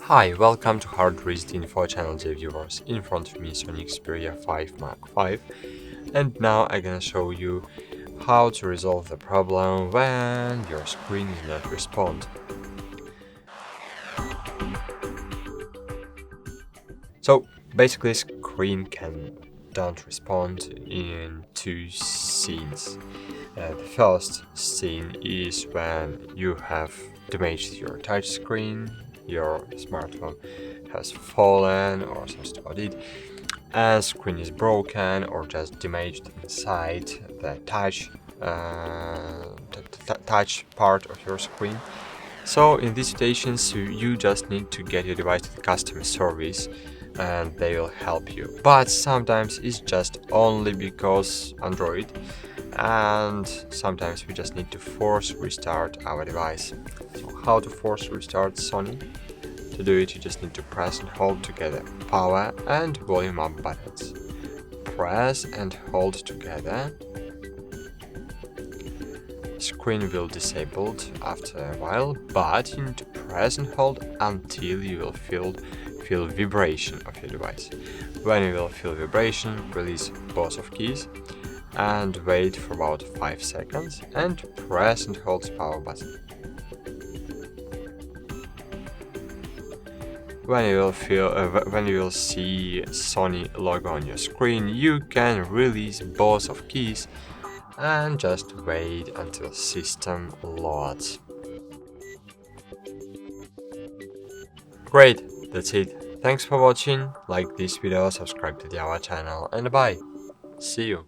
Hi, welcome to HardReset.Info channel, dear viewers. In front of me Sony Xperia 5 Mark V, and now I'm gonna show you how to resolve the problem when your screen does not respond. So basically, screen don't respond in two scenes. The first scene is when you have damaged your touchscreen, your smartphone has fallen or something about it, and screen is broken or just damaged inside the touch part of your screen. So in these situations, you just need to get your device to the customer service and they will help you. But sometimes it's just only because Android, and sometimes we just need to force restart our device. So how to force restart Sony? To do it, you just need to press and hold together power and volume up buttons. Press and hold together. Screen will disabled after a while, but you need to press and hold until you will feel vibration of your device. When you will feel vibration, release both of keys and wait for about 5 seconds and press and hold the power button. When you will see Sony logo on your screen, you can release both of keys and just wait until system loads. Great, that's it. Thanks for watching, like this video, subscribe to our channel, and bye. See you.